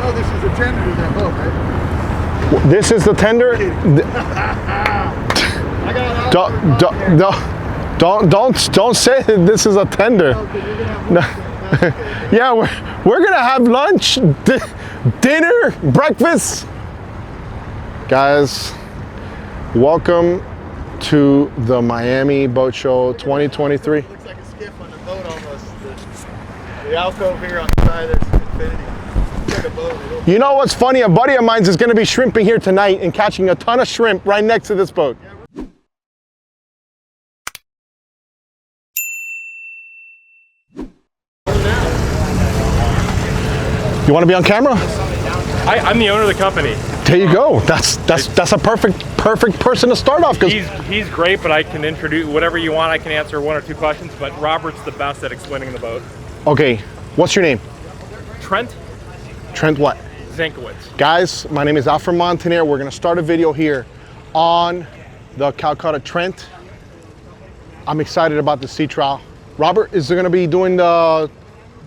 know this is a tender to that boat, right? This is the tender. Don't say that this is a tender. No. Yeah, we're gonna have lunch, dinner, breakfast. Guys, welcome to the Miami Boat Show 2023. Looks like a skiff on the boat almost. The alcove here on the side is infinity. It's like a boat. You know what's funny? A buddy of mine is going to be shrimping here tonight and catching a ton of shrimp right next to this boat. You want to be on camera? I'm the owner of the company. There you go. That's a perfect person to start off. He's great, but I can introduce whatever you want. I can answer one or two questions, but Robert's the best at explaining the boat. Okay, what's your name? Trent what? Zankowitz. Guys, my name is Alfred Montaner. We're gonna start a video here on the Calcutta Trent. I'm excited about the sea trial. Robert, is there gonna be doing the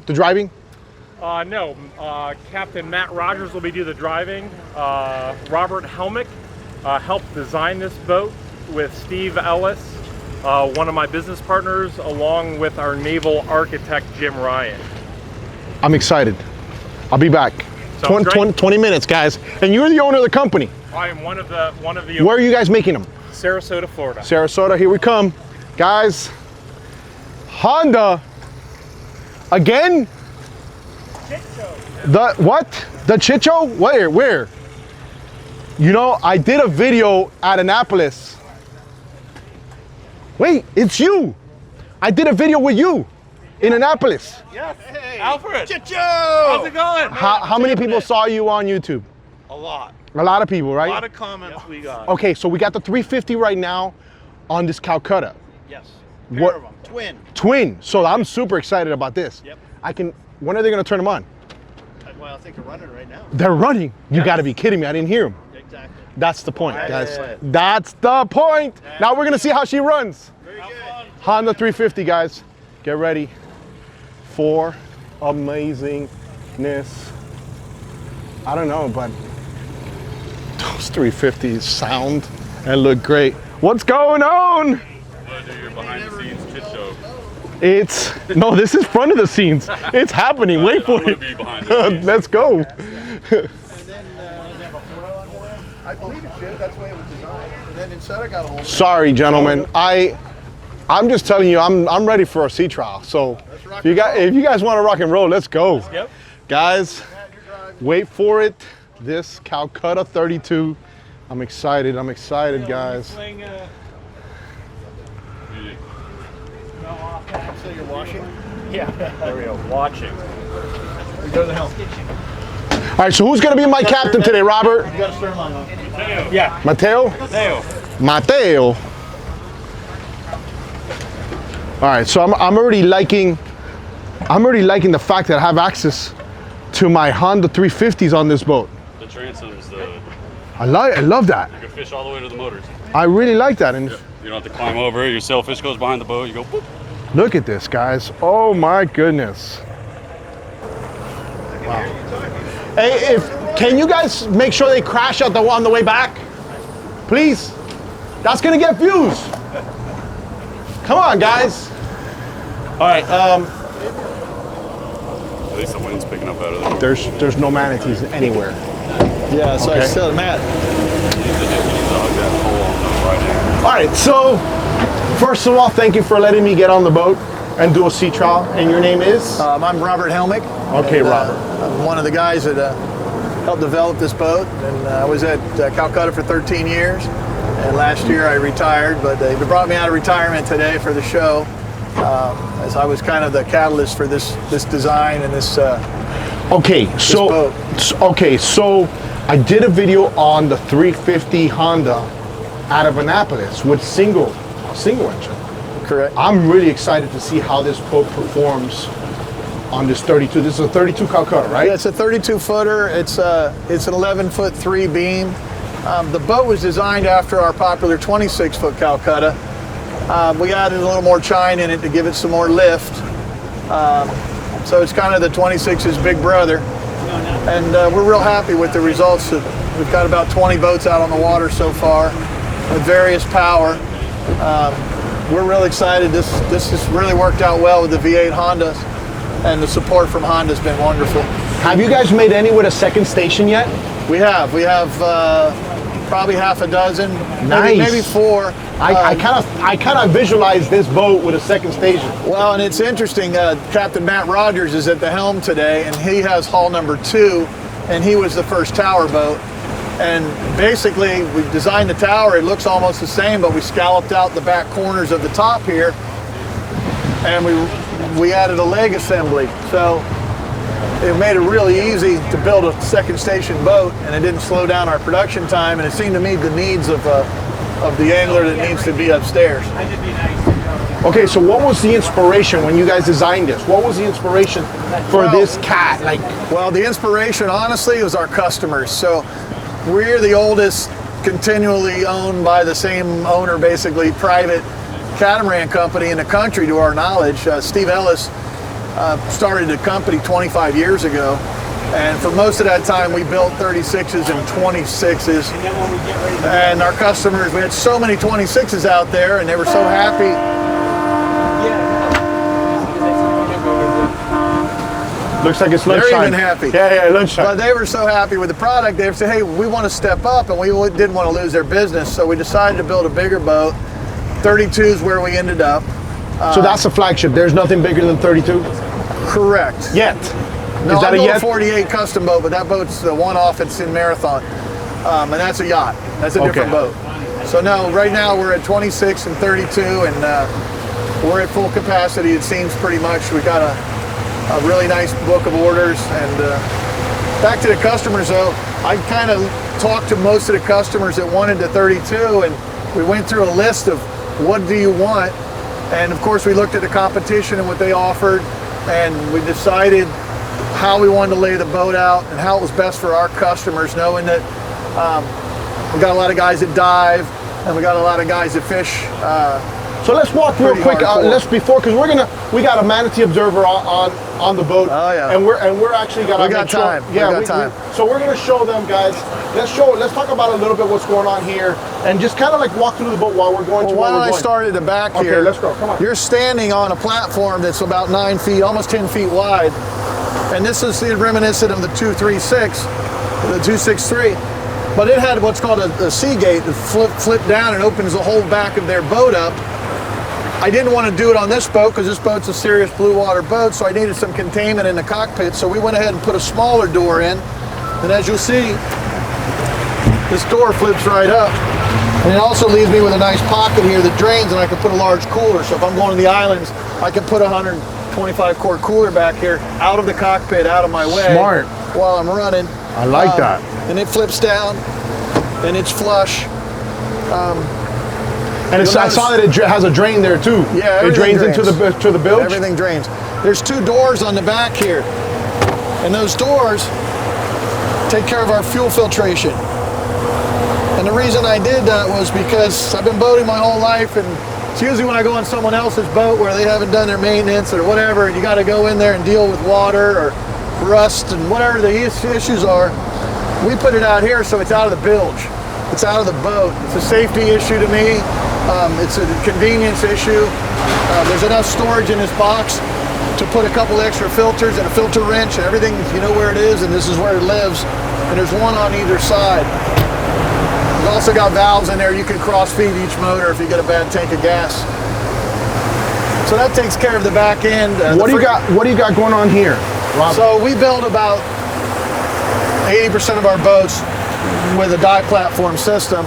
driving? No, Captain Matt Rogers will be doing the driving. Robert Helmick helped design this boat with Steve Ellis, one of my business partners, along with our naval architect, Jim Ryan. I'm excited. I'll be back. 20 minutes, guys. And you're the owner of the company. I am one of the Where are you guys making them? Sarasota, Florida. Sarasota, here we come. Guys, Honda, again? The what? The Chicho? Where? You know, I did a video at Annapolis. Wait, it's you. I did a video with you in Annapolis. Yes. Hey, Alfred. Chicho! How's it going? How many people saw you on YouTube? A lot. A lot of people, right? A lot of comments we got. Okay, so we got the 350 right now on this Calcutta. Yes. What? Pair of them. Twin. So I'm super excited about this. Yep. When are they gonna turn them on? Well, I think they're running right now. They're running. You gotta be kidding me. I didn't hear them. Exactly. That's the point, guys. Yeah. That's the point. Now we're gonna see how she runs. Very good. Honda 350, guys. Get ready for amazingness. I don't know, but those 350s sound and look great. What's going on? I'm gonna do your behind the scenes chit show. No, this is front of the scenes. It's happening. Wait for I'm gonna it. be behind the scenes. Let's go. And then I believe it should. That's the way it was designed. And then inside I got a whole. Sorry, gentlemen. I'm just telling you, I'm ready for a sea trial. So if you guys want to rock and roll, let's go. Yep. Guys, wait for it. This Calcutta 32. I'm excited, guys. So you're washing? Yeah. There we go. Watching. We go to the helm. All right, so who's gonna be my captain today, Robert? You got a stern line on. Yeah. Mateo? Mateo. All right, so I'm already liking the fact that I have access to my Honda 350s on this boat. The transom's I love that. you can fish all the way to the motors. I really like that. And You don't have to climb over. Your sailfish goes behind the boat. You go boop. look at this, guys. Oh my goodness. Wow. Hey, can you guys make sure they crash on the way back? Please. That's gonna get views. Come on, guys. All right. At least the wind's picking up out of there. There's no manatees anywhere. Yeah, so Okay. I still Matt. All right. So, first of all, thank you for letting me get on the boat and do a sea trial. And your name is? I'm Robert Helmick. Okay, Robert. I'm one of the guys that helped develop this boat, and I was at Calcutta for 13 years. And last year I retired, but they brought me out of retirement today for the show, as I was kind of the catalyst for this design and this. Okay, so I did a video on the 350 Honda out of Annapolis with single engine. Correct. I'm really excited to see how this boat performs on this 32. This is a 32 Calcutta, right? Yeah, it's a 32 footer. It's an 11-foot 3 beam. The boat was designed after our popular 26-foot Calcutta. We added a little more chine in it to give it some more lift. So it's kind of the 26's big brother. and we're real happy with the results. We've got about 20 boats out on the water so far with various power. We're really excited. This has really worked out well with the V8 Hondas, and the support from Honda's been wonderful. Have you guys made any with a second station yet? We have probably half a dozen, Nice. maybe 4. I kind of visualize this boat with a second station. Well, and it's interesting. Captain Matt Rogers is at the helm today, and he has hull number 2, and he was the first tower boat. And basically, we designed the tower. It looks almost the same, but we scalloped out the back corners of the top here, and we added a leg assembly. So it made it really easy to build a second station boat, and it didn't slow down our production time, and it seemed to meet the needs of the angler that needs to be upstairs. Okay, so what was the inspiration when you guys designed this? What was the inspiration for this cat? Well, the inspiration, honestly, was our customers. So we're the oldest continually owned by the same owner, basically private catamaran company in the country, to our knowledge. Steve Ellis started the company 25 years ago, and for most of that time we built 36s and 26s, and our customers, we had so many 26s out there, and they were so happy. Looks like it's lunchtime. They're even happy. Yeah, lunchtime. But they were so happy with the product, they said, hey, we want to step up, and we didn't want to lose their business, so we decided to build a bigger boat. 32 is where we ended up. So that's a flagship. There's nothing bigger than 32? Correct. Yet. No, Is that I a built yet? a 48 custom boat, but that boat's the one-off. It's in Marathon, and that's a yacht. That's a different boat. So no, right now we're at 26 and 32, and we're at full capacity. It seems pretty much. We got a really nice book of orders. And back to the customers, though, I kind of talked to most of the customers that wanted the 32, and we went through a list of what do you want, and of course we looked at the competition and what they offered, and we decided how we wanted to lay the boat out and how it was best for our customers, knowing that we got a lot of guys that dive, and we got a lot of guys that fish. So let's walk real Pretty quick. hardcore. Because we got a manatee observer on the boat. Oh yeah. And we're actually got. We got time. Yeah, we got time. So we're gonna show them, guys. Let's talk about a little bit what's going on here, and just kind of like walk through the boat while we're going. Well, why don't I start at the back here? Okay, let's go. Come on. You're standing on a platform that's about 9 feet, almost 10 feet wide, and this is reminiscent of the 236, the 263. But it had what's called a sea gate that flip down and opens the whole back of their boat up. I didn't want to do it on this boat because this boat's a serious blue water boat, so I needed some containment in the cockpit, so we went ahead and put a smaller door in. And as you'll see, this door flips right up. And it also leaves me with a nice pocket here that drains, and I can put a large cooler. So if I'm going to the islands, I can put a 125 quart cooler back here out of the cockpit, out of my way. Smart. While I'm running. I like that. And it flips down, and it's flush. And I saw that it has a drain there too. Yeah, it drains drains. into the bilge. Everything drains. There's 2 doors on the back here, and those doors take care of our fuel filtration. And the reason I did that was because I've been boating my whole life, and it's usually when I go on someone else's boat where they haven't done their maintenance or whatever, and you got to go in there and deal with water or rust and whatever the issues are. We put it out here so it's out of the bilge. It's out of the boat. It's a safety issue to me. It's a convenience issue. There's enough storage in this box to put a couple extra filters and a filter wrench and everything. You know where it is, and this is where it lives. And there's one on either side. We've also got valves in there. You can cross feed each motor if you get a bad tank of gas. So that takes care of the back end. What do you got going on here, Rob? So we build about 80% of our boats with a die-platform system.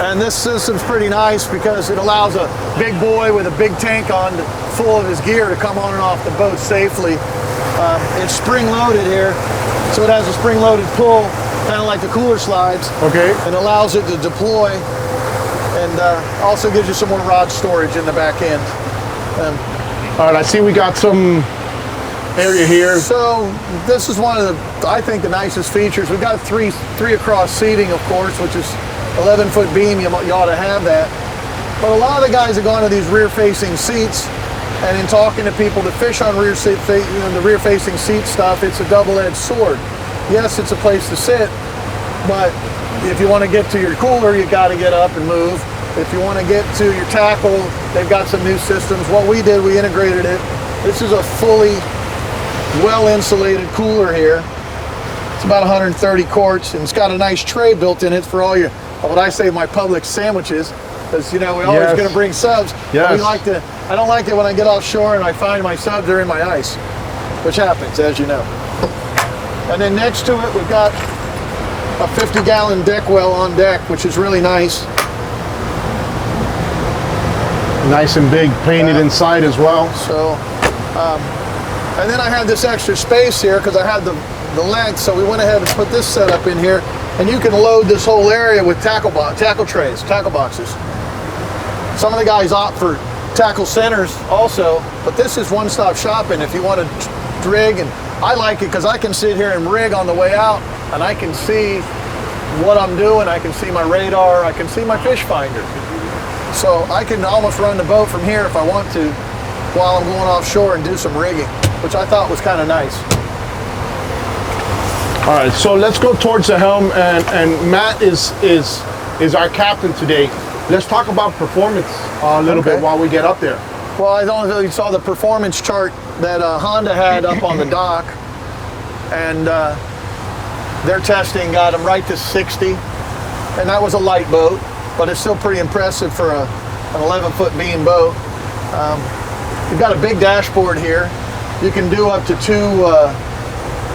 And this system's pretty nice because it allows a big boy with a big tank on full of his gear to come on and off the boat safely. It's spring-loaded here, so it has a spring-loaded pull, kind of like the cooler slides. Okay. And allows it to deploy, and also gives you some more rod storage in the back end. All right, I see we got some area here. So this is one of the, I think, the nicest features. We've got three across seating, of course, which is 11-foot beam. You ought to have that. But a lot of the guys have gone to these rear-facing seats, And in talking to people that fish on rear seat, the rear-facing seat stuff, it's a double-edged sword. Yes, it's a place to sit, but if you want to get to your cooler, you got to get up and move. If you want to get to your tackle, they've got some new systems. What we did, we integrated it. This is a fully well-insulated cooler here. It's about 130 quarts, and it's got a nice tray built in it for all your, what I say, my public sandwiches. Because, you know, we're always going to bring subs. Yes. We like to, I don't like it when I get offshore and I find my subs are in my ice, which happens, as you know. And then next to it, we've got a 50-gallon deck well on deck, which is really nice. Nice and big, painted inside as well. So, and then I had this extra space here because I had the length, so we went ahead and put this setup in here, and you can load this whole area with tackle trays, tackle boxes. Some of the guys opt for tackle centers also, but this is one-stop shopping if you want to rig, and I like it because I can sit here and rig on the way out, and I can see what I'm doing, I can see my radar, I can see my fish finder. So I can almost run the boat from here if I want to while I'm going offshore and do some rigging, which I thought was kind of nice. All right, so let's go towards the helm, and Matt is our captain today. Let's talk about performance a little bit while we get up there. Well, I don't know if you saw the performance chart that Honda had up on the dock, and their testing got them right to 60, and that was a light boat, but it's still pretty impressive for an 11-foot beam boat. You've got a big dashboard here. You can do up to two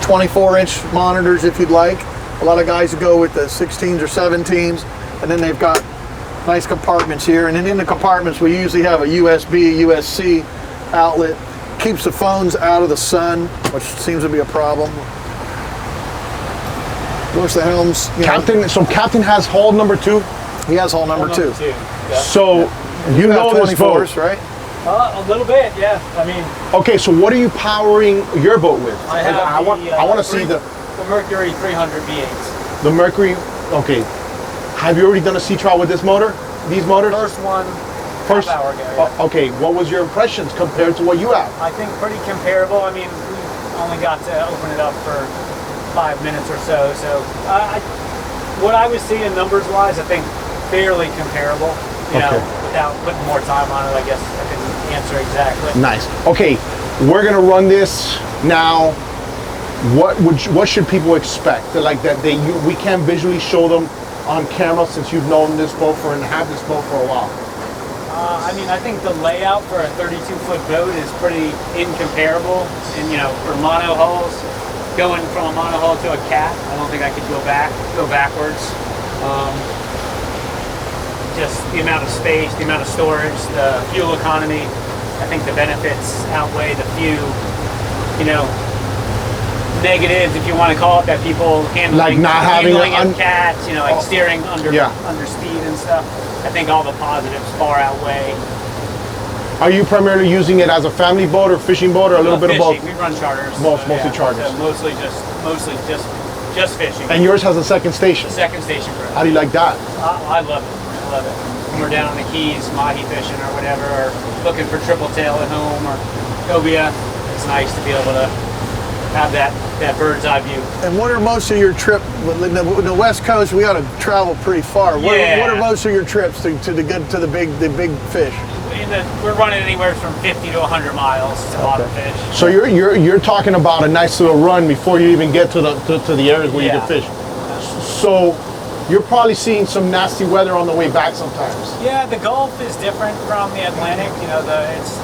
24-inch monitors if you'd like. A lot of guys go with the 16s or 17s, and then they've got nice compartments here. And then in the compartments, we usually have a USB, USB-C outlet. Keeps the phones out of the sun, which seems to be a problem. Of course, the helms. So Captain has hull number 2? He has hull number 2. Yeah. So you know this boat, right? A little bit, yeah. I mean. Okay, so what are you powering your boat with? I want to see the Mercury 300 V8s. The Mercury. Okay. Have you already done a sea trial with this motor? These motors? First one. First half hour ago. Yeah. Okay. What was your impressions compared to what you have? I think pretty comparable. I mean, we only got to open it up for 5 minutes or so. So what I was seeing numbers-wise, I think fairly comparable. You know, without putting more time on it, I guess I can answer exactly. Nice. Okay, we're gonna run this now. What should people expect? Like that we can't visually show them on camera since you've known this boat and have this boat for a while. I mean, I think the layout for a 32-foot boat is pretty incomparable. And you know, for mono hulls, going from a mono hull to a cat, I don't think I could go backwards. Just the amount of space, the amount of storage, the fuel economy. I think the benefits outweigh the few, you know, negatives, if you want to call it, that people handling, like not having a cat, you know, like steering under speed and stuff. I think all the positives far outweigh. Are you primarily using it as a family boat or fishing boat or a little bit fishing. of both? We run charters. Mostly charters. So mostly just fishing. And yours has a second station. Second station for us. How do you like that? I love it. I love it. When we're down on the Keys, mahi fishing or whatever, or looking for triple tail at home or cobia, it's nice to be able to have that bird's eye view. And what are most of your trips? In the West Coast, we ought to travel pretty far. What are most of your trips to the big fish? We're running anywhere from 50 to 100 miles to bottom fish. So you're talking about a nice little run before you even get to the areas where you can fish. So you're probably seeing some nasty weather on the way back sometimes. Yeah, the Gulf is different from the Atlantic. You know, it's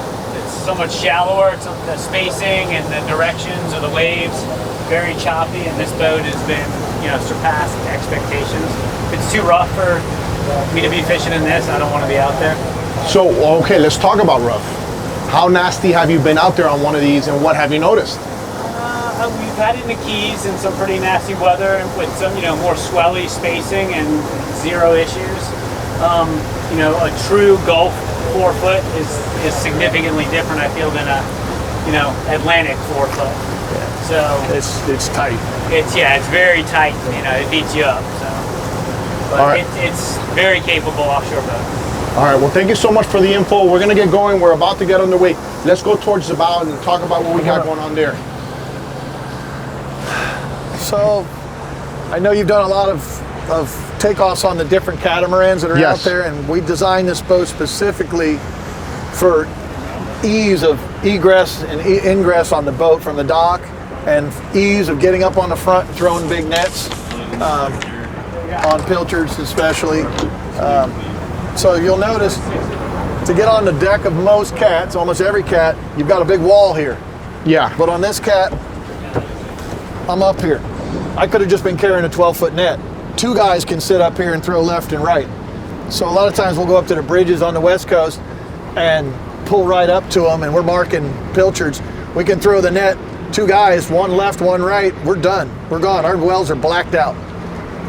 so much shallower. It's the spacing and the directions of the waves very choppy, and this boat has been, you know, surpassed expectations. It's too rough for me to be fishing in this. I don't want to be out there. So okay, let's talk about rough. How nasty have you been out there on one of these, and what have you noticed? We've had in the Keys in some pretty nasty weather with some, you know, more swelly spacing and zero issues. You know, a true Gulf 4-foot is significantly different, I feel, than a, you know, Atlantic 4-foot. Yeah. So it's tight. It's very tight. You know, it beats you up. So, but it's very capable offshore boat. All right, well, thank you so much for the info. We're gonna get going. We're about to get underway. Let's go towards the bow and talk about what we got going on there. So, I know you've done a lot of takeoffs on the different catamarans that are out there, and we designed this boat specifically for ease of egress and ingress on the boat from the dock, and ease of getting up on the front and throwing big nets, on pilchards especially. So you'll notice, to get on the deck of most cats, almost every cat, you've got a big wall here. Yeah. But on this cat, I'm up here. I could have just been carrying a 12-foot net. Two guys can sit up here and throw left and right. So a lot of times we'll go up to the bridges on the West Coast and pull right up to them, and we're marking pilchards. We can throw the net, two guys, one left, one right, we're done. We're gone. Our wells are blacked out.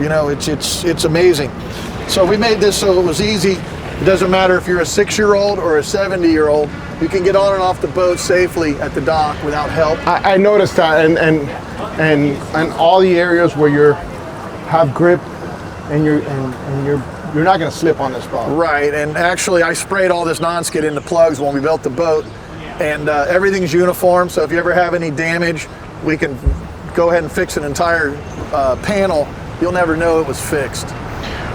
You know, it's amazing. So we made this so it was easy. It doesn't matter if you're a 6-year-old or a 70-year-old. You can get on and off the boat safely at the dock without help. I noticed that, and all the areas where you have grip and you're not going to slip on this boat. Right, and actually I sprayed all this non-skid into plugs when we built the boat, and everything's uniform, so if you ever have any damage, we can go ahead and fix an entire panel. You'll never know it was fixed.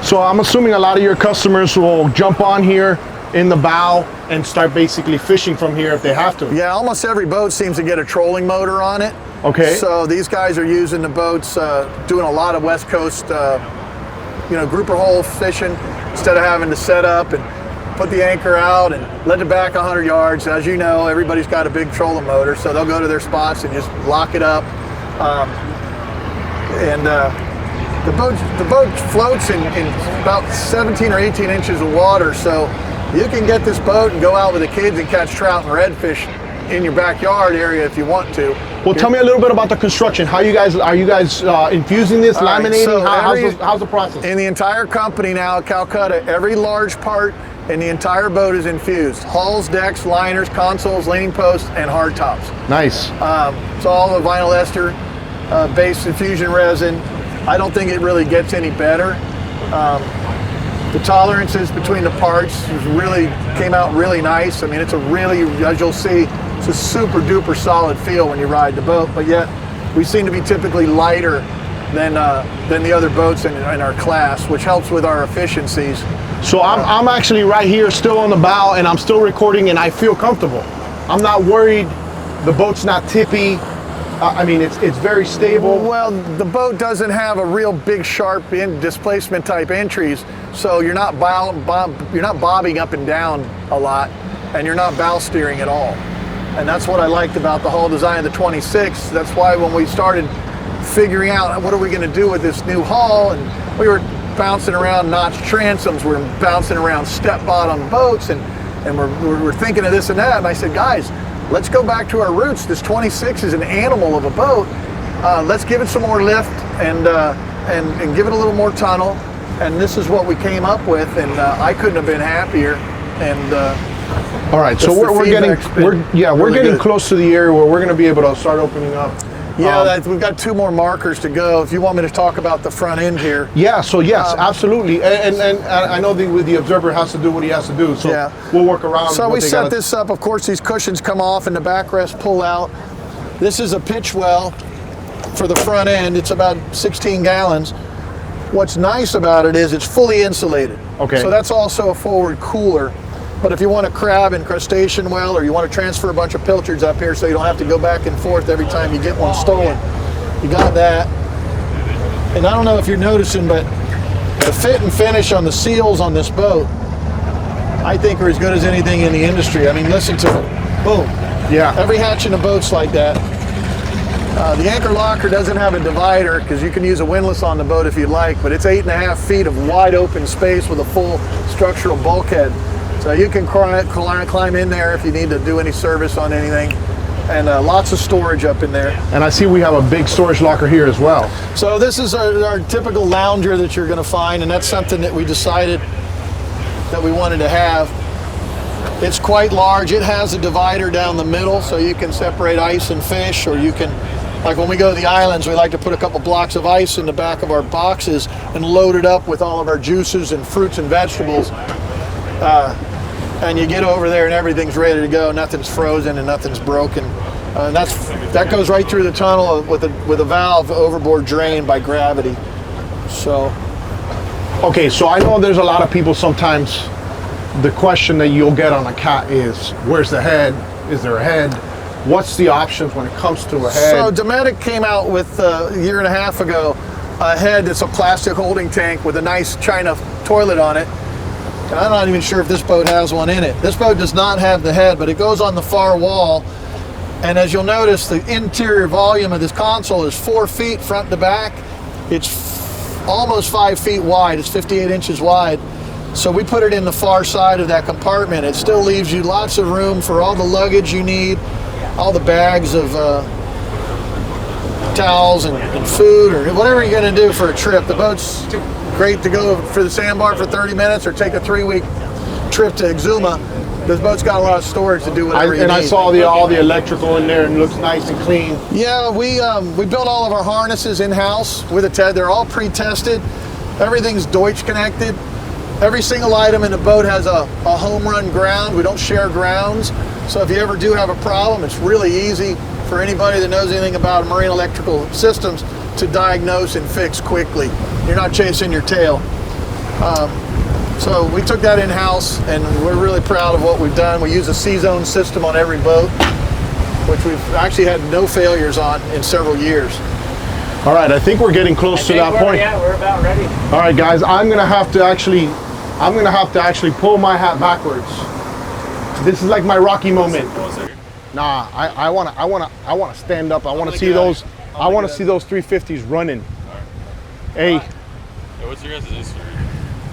So I'm assuming a lot of your customers will jump on here in the bow and start basically fishing from here if they have to. Yeah, almost every boat seems to get a trolling motor on it. Okay. So these guys are using the boats, doing a lot of West Coast, grouper hole fishing, instead of having to set up and put the anchor out and let it back 100 yards. As you know, everybody's got a big trolling motor, so they'll go to their spots and just lock it up. The boat floats in about 17 or 18 inches of water, so you can get this boat and go out with the kids and catch trout and redfish in your backyard area if you want to. Well, tell me a little bit about the construction. Are you guys infusing this, laminating? Right, so how's the process? In the entire company now at Calcutta, every large part in the entire boat is infused. Hulls, decks, liners, consoles, leaning posts, and hard tops. Nice. It's all a vinyl ester based infusion resin. I don't think it really gets any better. The tolerances between the parts came out really nice. I mean, it's a really, as you'll see, it's a super duper solid feel when you ride the boat, but yet we seem to be typically lighter than the other boats in our class, which helps with our efficiencies. So I'm actually right here still on the bow, and I'm still recording, and I feel comfortable. I'm not worried. The boat's not tippy. I mean, it's very stable. Well, the boat doesn't have a real big, sharp displacement type entries, so you're not bobbing up and down a lot, and you're not bow steering at all. And that's what I liked about the whole design of the 26. That's why when we started figuring out what are we going to do with this new hull, and we were bouncing around notch transoms, we were bouncing around step bottom boats, and we're thinking of this and that. And I said, guys, let's go back to our roots. This 26 is an animal of a boat. Let's give it some more lift and give it a little more tunnel. And this is what we came up with, and I couldn't have been happier. And all right, so we're getting close to the area where we're going to be able to start opening up. Yeah, we've got 2 more markers to go. If you want me to talk about the front end here. Yeah, so yes, absolutely. And I know the observer has to do what he has to do, so yeah. We'll work around. So we set this up. Of course, these cushions come off and the backrest pull out. This is a pitch well for the front end. It's about 16 gallons. What's nice about it is it's fully insulated. Okay. So that's also a forward cooler. But if you want a crab and crustacean well, or you want to transfer a bunch of pilchards up here so you don't have to go back and forth every time you get one stolen, you got that. And I don't know if you're noticing, but the fit and finish on the seals on this boat, I think are as good as anything in the industry. I mean, listen to it. Boom. Yeah. Every hatch in the boat's like that. The anchor locker doesn't have a divider because you can use a windlass on the boat if you'd like, but it's 8.5 feet of wide open space with a full structural bulkhead. So you can climb in there if you need to do any service on anything, and lots of storage up in there. And I see we have a big storage locker here as well. So this is our typical lounger that you're going to find, and that's something that we decided that we wanted to have. It's quite large. It has a divider down the middle, so you can separate ice and fish, or you can, like when we go to the islands, we like to put a couple blocks of ice in the back of our boxes and load it up with all of our juices and fruits and vegetables. and you get over there and everything's ready to go. Nothing's frozen and nothing's broken. That goes right through the tunnel with a valve overboard drain by gravity. So. Okay, so I know there's a lot of people sometimes, the question that you'll get on a cat is, where's the head? Is there a head? What's the options when it comes to a head? So Dometic came out with a year and a half ago a head that's a plastic holding tank with a nice China toilet on it. And I'm not even sure if this boat has one in it. This boat does not have the head, but it goes on the far wall. And as you'll notice, the interior volume of this console is 4 feet front to back. It's almost 5 feet wide. It's 58 inches wide. So we put it in the far side of that compartment. It still leaves you lots of room for all the luggage you need, all the bags of towels and food or whatever you're going to do for a trip. The boat's great to go for the sandbar for 30 minutes or take a 3-week trip to Exuma. This boat's got a lot of storage to do whatever you need. I saw all the electrical in there and it looks nice and clean. Yeah, we built all of our harnesses in-house with a TED. They're all pre-tested. Everything's Deutsch connected. Every single item in the boat has a home run ground. We don't share grounds. So if you ever do have a problem, it's really easy for anybody that knows anything about marine electrical systems to diagnose and fix quickly. You're not chasing your tail. So we took that in-house and we're really proud of what we've done. We use a C-zone system on every boat, which we've actually had no failures on in several years. All right, I think we're getting close to that point. Yeah, we're about ready. All right, guys, I'm gonna have to actually pull my hat backwards. This is like my Rocky moment. Nah, I wanna stand up. I wanna see those 350s running. Hey, What's your guys' Instagram?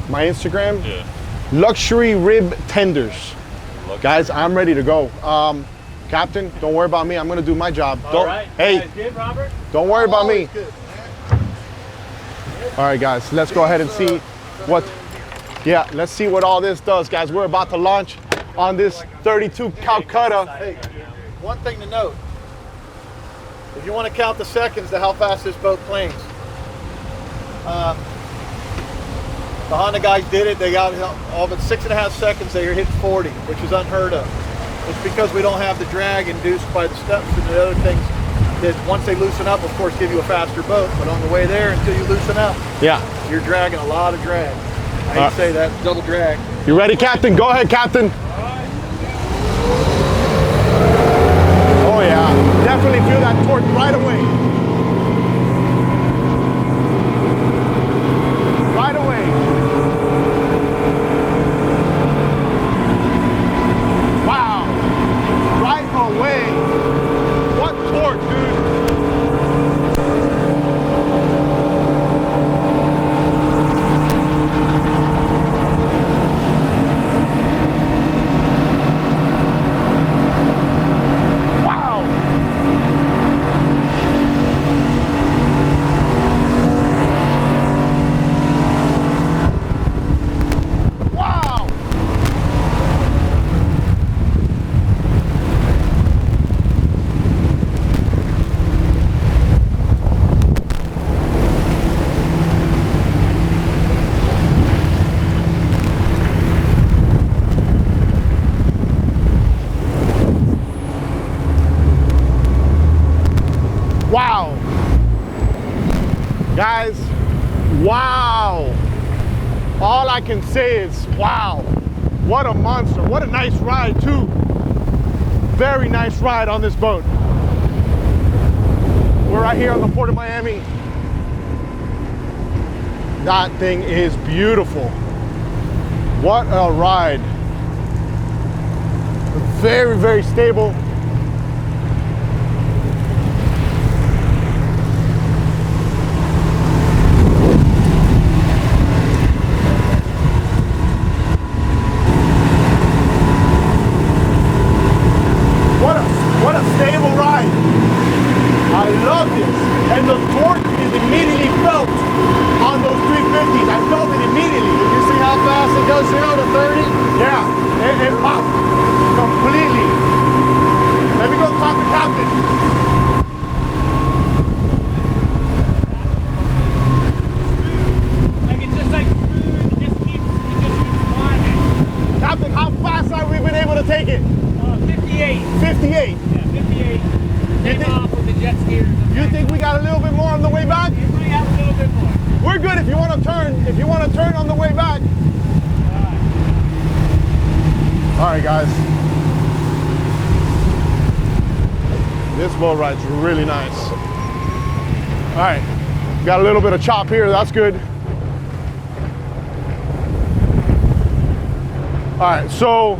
my Instagram, Yeah. Luxury Rib Tenders. Guys, I'm ready to go. Captain, don't worry about me. I'm gonna do my job. All right. Hey, You guys good, Robert? don't worry about me. Good. All right, guys, let's go ahead and see what. Yeah, let's see what all this does, guys. We're about to launch on this 32 Calcutta. Hey, one thing to note, if you want to count the seconds to how fast this boat planes, the Honda guys did it. They got all but 6.5 seconds. They hit 40, which is unheard of. It's because we don't have the drag induced by the steps and the other things that once they loosen up, of course, give you a faster boat. But on the way there, until you loosen up, Yeah. you're dragging a lot of drag. I hate to say that, double drag. You ready, Captain? Go ahead, Captain. Oh yeah, definitely feel that torque right away. Right away. Wow. Right away. What torque, dude. Wow. Wow. Wow. Guys, wow. All I can say is wow. What a monster. What a nice ride too. Very nice ride on this boat. We're right here on the Port of Miami. That thing is beautiful. What a ride. Very, very stable. What a stable ride. I love this. And the torque is immediately felt on those 350s. I felt it immediately. You see how fast it goes 0 to 30? Yeah, it popped completely. Let me go talk to Captain. Like it's just like food, it just keeps climbing. want to turn on the way back. All right, guys. This boat ride's really nice. All right, got a little bit of chop here, that's good. All right, so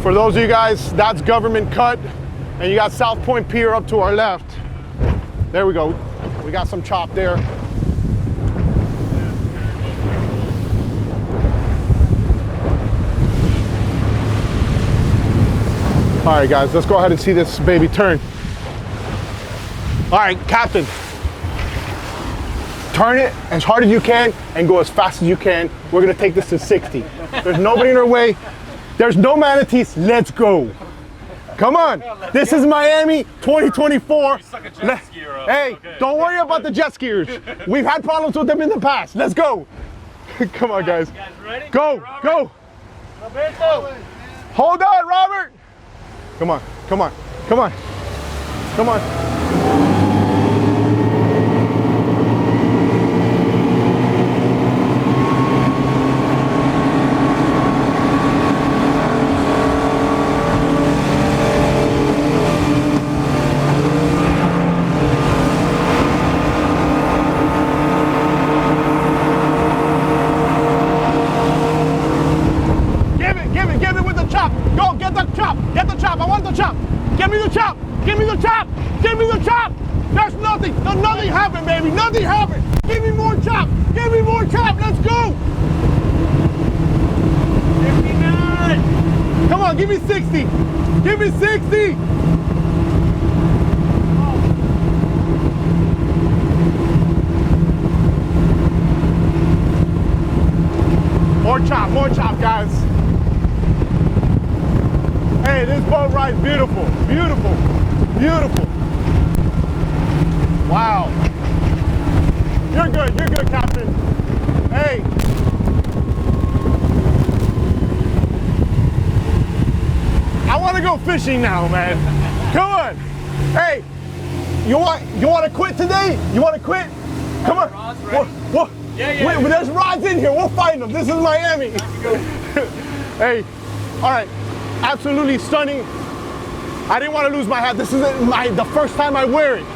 for those of you guys, that's Government Cut, and you got South Point Pier up to our left. There we go. We got some chop there. All right, guys, let's go ahead and see this baby turn. All right, Captain. Turn it as hard as you can and go as fast as you can. We're gonna take this to 60. There's nobody in our way. There's no manatees. Let's go. Come on. This is Miami 2024. Hey, don't worry about the jet skiers. We've had problems with them in the past. Let's go. Come on, guys. Go, go. Hold on, Robert. Come on, come on, come on, come on. Give it with the chop. Go, get the chop. Get the chop. I want the chop. Give me the chop. Give me the chop. Give me the chop. There's nothing. No, nothing happened, baby. Nothing happened. Give me more chop. Give me more chop. Let's go. 59. Come on, give me 60. Give me 60. More chop, guys. Hey, this boat ride's beautiful, beautiful, beautiful. Wow. You're good, Captain. Hey. I want to go fishing now, man. Come on. Hey, you want to quit today? You want to quit? Come on. Whoa. Yeah. Wait, there's rods in here. We'll find them. This is Miami. Hey, all right. Absolutely stunning. I didn't want to lose my hat. This is the first time I wear it.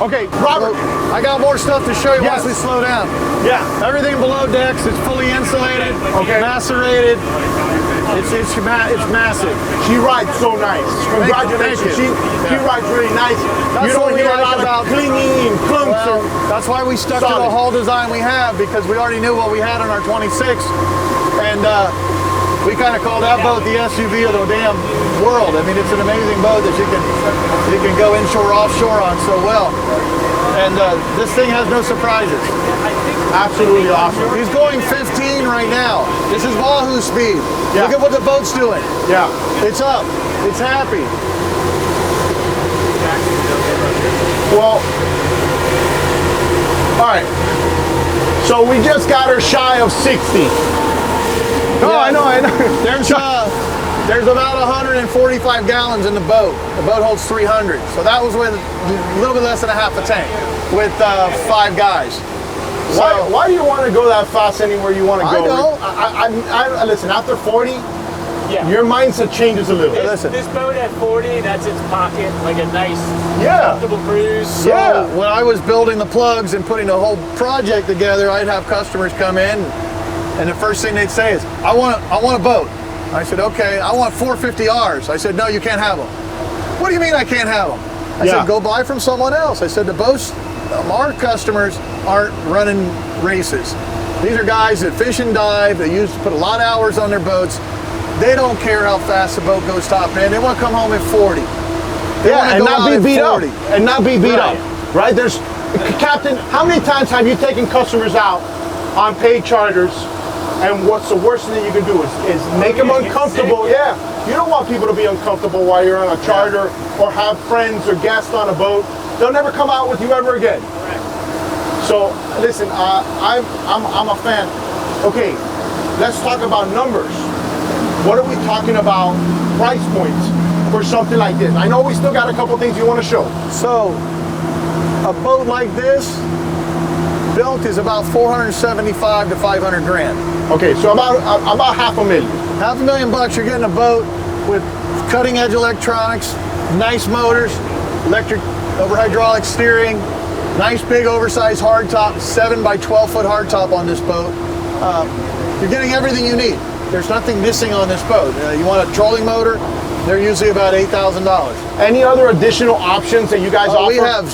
Okay, Robert. I got more stuff to show you Yes. once we slow down. Yeah. Everything below decks is fully insulated, Okay. macerated. It's massive. She rides so nice. Congratulations. Thank you. She rides really nice. That's You don't what we hear a like lot about of clinging and clunks. Well, that's why we stuck to Solid. the hull design we have, because we already knew what we had on our 26, and we kind of call that boat the SUV of the damn world. I mean, it's an amazing boat that you can go inshore, offshore on so well. And this thing has no surprises. Absolutely awesome. He's going 15 right now. This is Wahoo speed. Yeah. Look at what the boat's doing. Yeah. It's up. It's happy. Well, all right. So we just got her shy of 60. Oh, Yeah. I know. There's about 145 gallons in the boat. The boat holds 300. So that was with a little bit less than a half a tank with 5 guys. Why do you want to go that fast anywhere you want to go? I don't. I listen, after 40, Yeah. your mindset changes a little. Listen. This boat at 40, that's its pocket, like a nice, Yeah. comfortable cruise. So Yeah. when I was building the plugs and putting the whole project together, I'd have customers come in, and the first thing they'd say is, I want a boat. I said, okay, I want 450Rs. I said, no, you can't have them. What do you mean I can't have them? I Yeah. said, go buy from someone else. I said, the boats, our customers aren't running races. These are guys that fish and dive, they put a lot of hours on their boats. They don't care how fast the boat goes top end. They want to come home at 40. They want to and go not out be at beat 40. up. And not be beat Right. up. Right? There's Captain, how many times have you taken customers out on paid charters, and what's the worst thing that you can do is make them get uncomfortable? sick. Yeah. You don't want people to be uncomfortable while you're on a charter or have friends or guests on a boat. They'll never come out with you ever again. So listen, I'm a fan. Okay, let's talk about numbers. What are we talking about price points for something like this? I know we still got a couple things you want to show. So, a boat like this, built is about 475 to 500 grand. Okay, so about $500,000. $500,000 you're getting a boat with cutting edge electronics, nice motors, electric over hydraulic steering, nice big oversized hardtop, 7 by 12 foot hardtop on this boat. You're getting everything you need. There's nothing missing on this boat. You want a trolling motor, they're usually about $8,000. Any other additional options that you guys offer? We have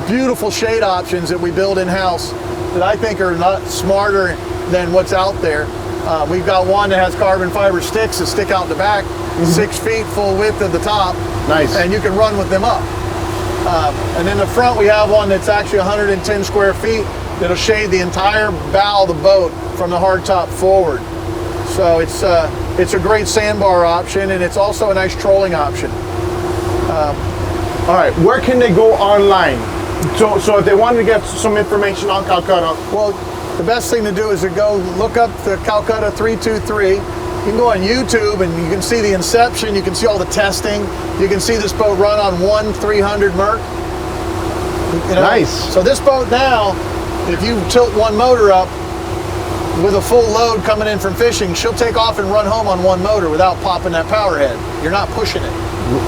beautiful shade options that we build in-house that I think are not smarter than what's out there. We've got one that has carbon fiber sticks that stick out the back, 6 feet full width at the top. Nice. And you can run with them up. And in the front we have one that's actually 110 square feet that'll shade the entire bow of the boat from the hardtop forward. So it's a great sandbar option, and it's also a nice trolling option. All right, where can they go online? So if they wanted to get some information on Calcutta. Well, the best thing to do is to go look up the Calcutta 323. You can go on YouTube and you can see the inception, you can see all the testing, you can see this boat run on 1-300 Merc. You know? Nice. So this boat now, if you tilt one motor up with a full load coming in from fishing, she'll take off and run home on one motor without popping that power head. You're not pushing it.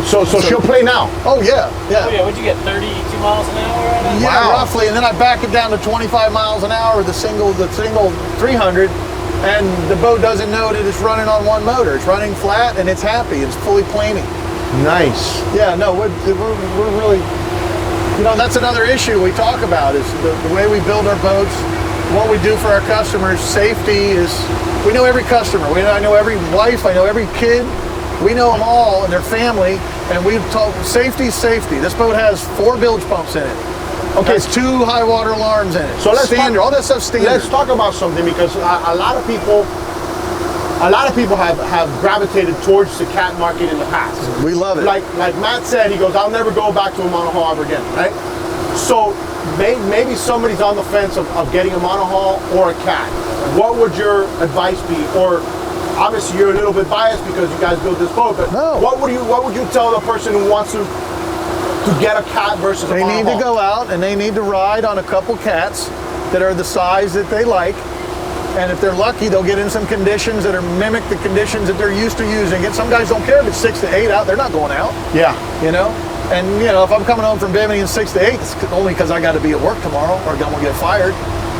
So she'll play now. Oh yeah, yeah. Oh yeah, what'd you get, 32 miles an hour at it? Yeah, Wow. roughly, and then I back it down to 25 miles an hour with the single 300, and the boat doesn't know that it's running on one motor. It's running flat and it's happy. It's fully planing. Nice. Yeah, no, we're really, you know, that's another issue we talk about is the way we build our boats, what we do for our customers. Safety is, we know every customer. I know every wife. I know every kid. We know them all and their family, and we've told safety. This boat has 4 bilge pumps in it. Okay, it's 2 high water alarms in it. So let's standard. All that stuff's standard. Let's talk about something, because a lot of people have gravitated towards the cat market in the past. We love it. Like Matt said, he goes, I'll never go back to a monohull ever again, right? So maybe somebody's on the fence of getting a monohull or a cat. What would your advice be? Or obviously you're a little bit biased because you guys built this boat, but No. what would you tell the person who wants to get a cat versus a monohull? They need to go out and they need to ride on a couple cats that are the size that they like. And if they're lucky, they'll get in some conditions that mimic the conditions that they're used to using it. Some guys don't care if it's 6 to 8 out, they're not going out. Yeah. You know? And you know, if I'm coming home from Bimini in 6 to 8, it's only because I got to be at work tomorrow or I'm going to get fired.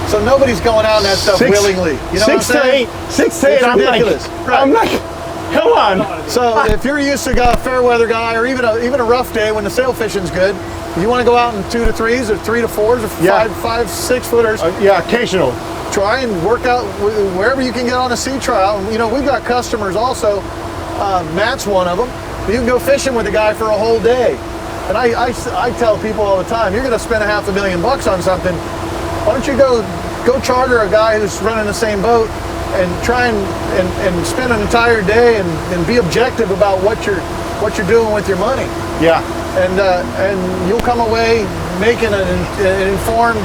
So nobody's going out in that stuff willingly. You know 6 what I'm saying? 6 to 8, It's I'm ridiculous. like, I'm like, come on. So if you're used to a fair weather guy, or even a rough day when the sail fishing's good, you want to go out in 2 to 3s or 3 to 4s or Yeah. 5, 6 footers. Yeah, occasional. Try and work out wherever you can get on a sea trial. You know, we've got customers also. Matt's one of them. You can go fishing with a guy for a whole day. And I tell people all the time, you're going to spend $500,000 on something. Why don't you go charter a guy who's running the same boat and try and spend an entire day and be objective about what you're doing with your money. Yeah. And you'll come away making an informed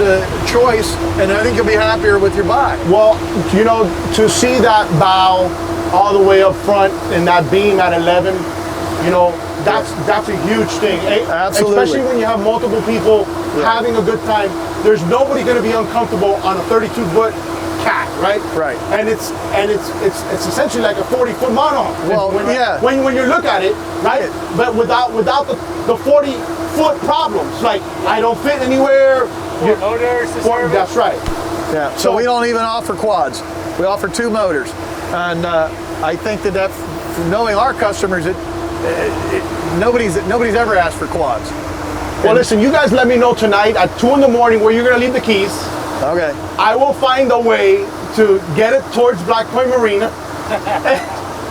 choice, and I think you'll be happier with your buy. Well, you know, to see that bow all the way up front and that beam at 11, you know, that's a huge thing. Absolutely. Especially when you have multiple people having a good time. There's nobody going to be uncomfortable on a 32-foot cat, right? Right. And it's essentially like a 40-foot monohull. Well, When you look at it, right? But without the 40-foot problems, like I don't fit anywhere. Motors to service. That's right. Yeah. So we don't even offer quads. We offer 2 motors, and I think that knowing our customers, nobody's ever asked for quads. Well, listen, you guys let me know tonight at 2 in the morning where you're going to leave the keys. Okay. I will find a way to get it towards Black Point Marina.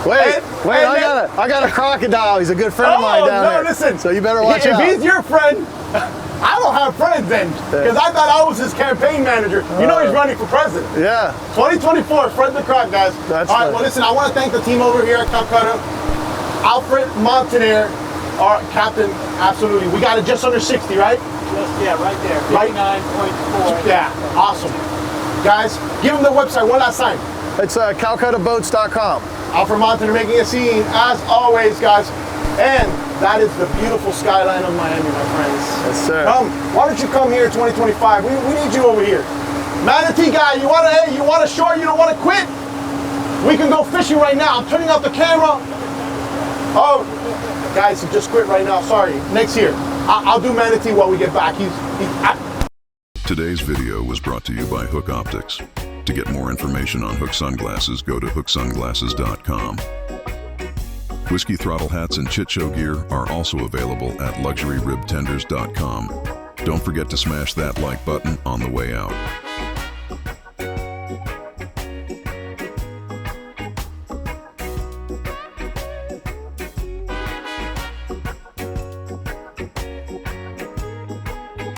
Wait, I got a crocodile. He's a good friend of mine down there. Listen. So you better watch out. If he's your friend, I don't have friends then, because I thought I was his campaign manager. You know he's running for president. Yeah. 2024, Fred the Croc, guys. That's all right, funny. well, listen, I want to thank the team over here at Calcutta. Alfred Montaner, our captain, absolutely. We got it just under 60, right? Yeah, right there, 59.4. Yeah, awesome. Guys, give them the website one last time. It's CalcuttaBoats.com. Alfred Montaner making a scene, as always, guys. And that is the beautiful skyline of Miami, my friends. Yes, sir. Why don't you come here in 2025? We need you over here. Manatee guy, you want a shore, you don't want to quit? We can go fishing right now. I'm turning off the camera. Oh, guys, he just quit right now. Sorry. Next year. I'll do Manatee while we get back. Today's video was brought to you by Hook Optics. To get more information on Hook sunglasses, go to hooksunglasses.com. Whiskey throttle hats and chit show gear are also available at luxuryribtenders.com. Don't forget to smash that like button on the way out.